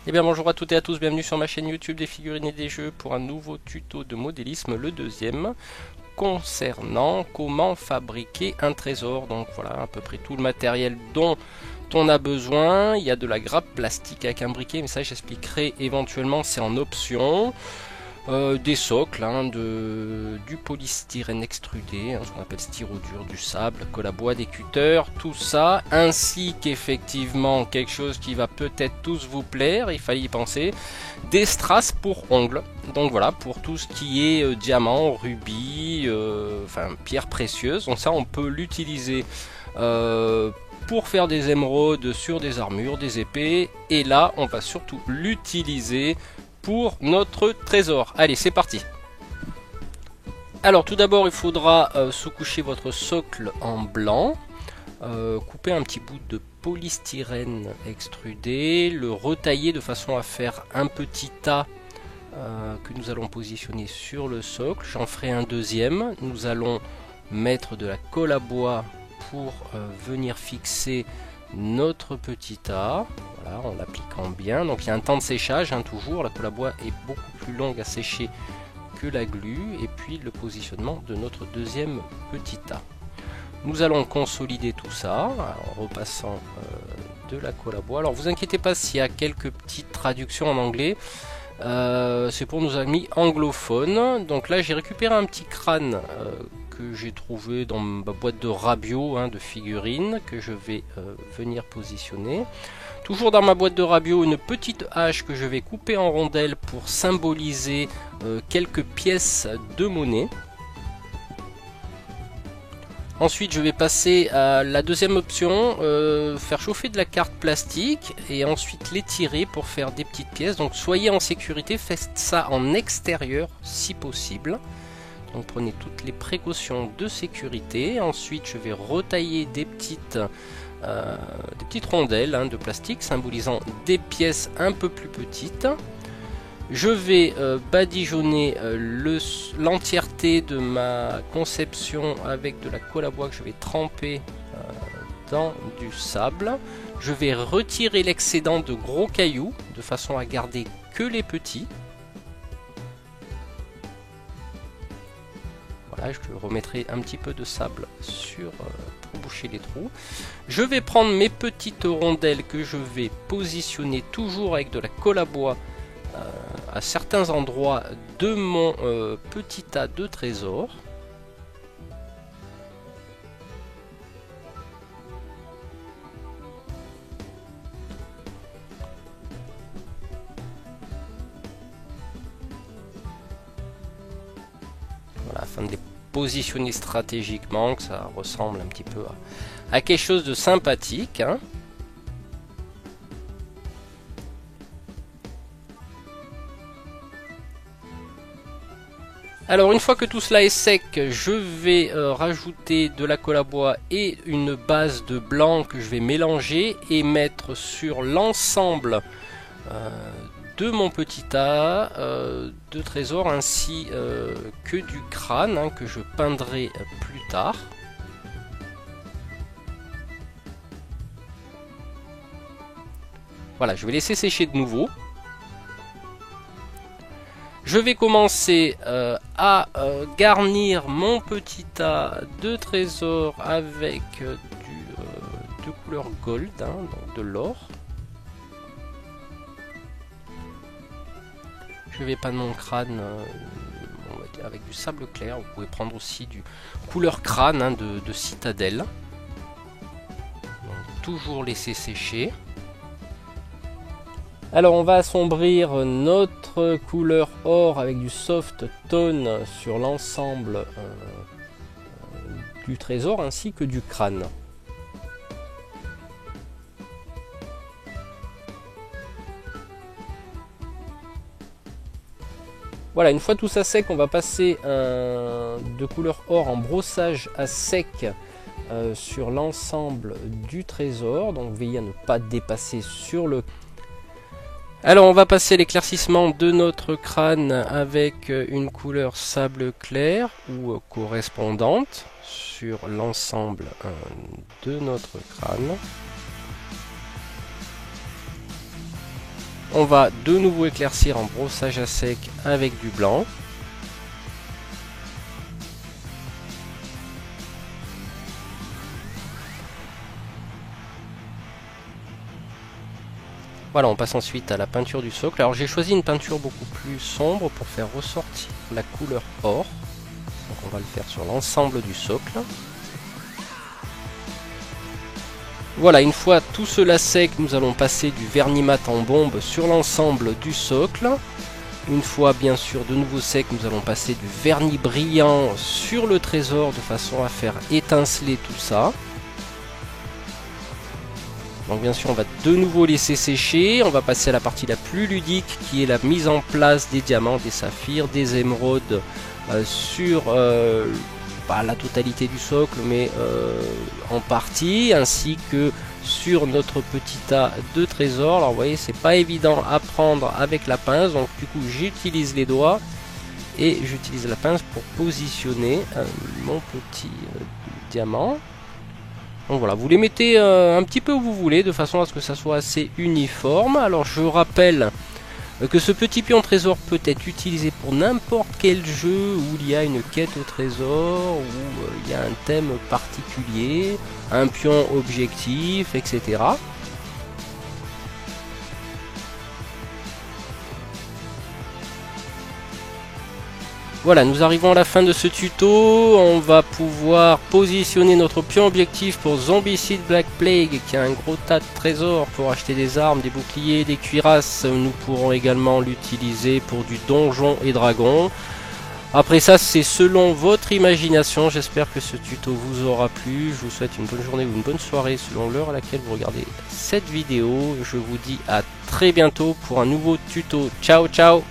Eh bien bonjour à toutes et à tous, bienvenue sur ma chaîne YouTube des figurines et des jeux pour un nouveau tuto de modélisme, le deuxième, concernant comment fabriquer un trésor. Donc voilà à peu près tout le matériel dont on a besoin. Il y a de la grappe plastique avec un briquet, mais ça j'expliquerai éventuellement, c'est en option. Des socles, du polystyrène extrudé, ce qu'on appelle styrodure, du sable, colle à bois, des cutters, tout ça, ainsi qu'effectivement quelque chose qui va peut-être tous vous plaire, il fallait y penser, des strass pour ongles. Donc voilà, pour tout ce qui est diamant, rubis, enfin pierres précieuses. Donc ça on peut l'utiliser pour faire des émeraudes sur des armures, des épées, et là on va surtout l'utiliser pour notre trésor. Allez, c'est parti. Alors tout d'abord il faudra sous-coucher votre socle en blanc, couper un petit bout de polystyrène extrudé, le retailler de façon à faire un petit tas que nous allons positionner sur le socle. J'en ferai un deuxième. Nous allons mettre de la colle à bois pour venir fixer notre petit tas, voilà, en l'appliquant bien. Donc il y a un temps de séchage, toujours, la colle à bois est beaucoup plus longue à sécher que la glu, et puis le positionnement de notre deuxième petit tas. Nous allons consolider tout ça en repassant de la colle à bois. Alors vous inquiétez pas s'il y a quelques petites traductions en anglais, c'est pour nos amis anglophones. Donc là j'ai récupéré un petit crâne que j'ai trouvé dans ma boîte de Rabio, de figurines, que je vais venir positionner. Toujours dans ma boîte de Rabio, une petite hache que je vais couper en rondelles pour symboliser quelques pièces de monnaie. Ensuite je vais passer à la deuxième option, faire chauffer de la carte plastique et ensuite l'étirer pour faire des petites pièces. Donc soyez en sécurité, faites ça en extérieur si possible. Donc prenez toutes les précautions de sécurité. Ensuite je vais retailler des petites rondelles de plastique symbolisant des pièces un peu plus petites. Je vais badigeonner l'entièreté de ma conception avec de la colle à bois que je vais tremper dans du sable. Je vais retirer l'excédent de gros cailloux de façon à garder que les petits. Voilà, je remettrai un petit peu de sable pour boucher les trous. Je vais prendre mes petites rondelles que je vais positionner toujours avec de la colle à bois à certains endroits de mon petit tas de trésors. Voilà, afin de les positionner stratégiquement, que ça ressemble un petit peu à quelque chose de sympathique. Alors une fois que tout cela est sec, je vais rajouter de la colle à bois et une base de blanc que je vais mélanger et mettre sur l'ensemble de mon petit tas de trésors, ainsi que du crâne que je peindrai plus tard. Voilà, je vais laisser sécher de nouveau. Je vais commencer à garnir mon petit tas de trésors avec de couleur gold, donc de l'or. Je vais peindre mon crâne on va dire avec du sable clair. Vous pouvez prendre aussi du couleur crâne de citadelle. Donc, toujours laisser sécher. Alors on va assombrir notre couleur or avec du soft tone sur l'ensemble du trésor ainsi que du crâne. Voilà, une fois tout ça sec, on va passer de couleur or en brossage à sec sur l'ensemble du trésor. Donc veillez à ne pas dépasser sur le... Alors on va passer l'éclaircissement de notre crâne avec une couleur sable clair ou correspondante sur l'ensemble de notre crâne. On va de nouveau éclaircir en brossage à sec avec du blanc. Voilà, on passe ensuite à la peinture du socle. Alors j'ai choisi une peinture beaucoup plus sombre pour faire ressortir la couleur or. Donc on va le faire sur l'ensemble du socle. Voilà, une fois tout cela sec, nous allons passer du vernis mat en bombe sur l'ensemble du socle. Une fois bien sûr de nouveau sec, nous allons passer du vernis brillant sur le trésor de façon à faire étinceler tout ça. Donc bien sûr on va de nouveau laisser sécher, on va passer à la partie la plus ludique qui est la mise en place des diamants, des saphirs, des émeraudes sur la totalité du socle mais en partie, ainsi que sur notre petit tas de trésors. Alors vous voyez c'est pas évident à prendre avec la pince, donc du coup j'utilise les doigts et j'utilise la pince pour positionner mon petit diamant. Donc voilà, vous les mettez un petit peu où vous voulez, de façon à ce que ça soit assez uniforme. Alors je rappelle que ce petit pion trésor peut être utilisé pour n'importe quel jeu où il y a une quête au trésor, où il y a un thème particulier, un pion objectif, etc. Voilà, nous arrivons à la fin de ce tuto. On va pouvoir positionner notre pion objectif pour Zombicide Black Plague, qui a un gros tas de trésors pour acheter des armes, des boucliers, des cuirasses. Nous pourrons également l'utiliser pour du donjon et dragon. Après ça, c'est selon votre imagination. J'espère que ce tuto vous aura plu. Je vous souhaite une bonne journée ou une bonne soirée selon l'heure à laquelle vous regardez cette vidéo. Je vous dis à très bientôt pour un nouveau tuto. Ciao, ciao!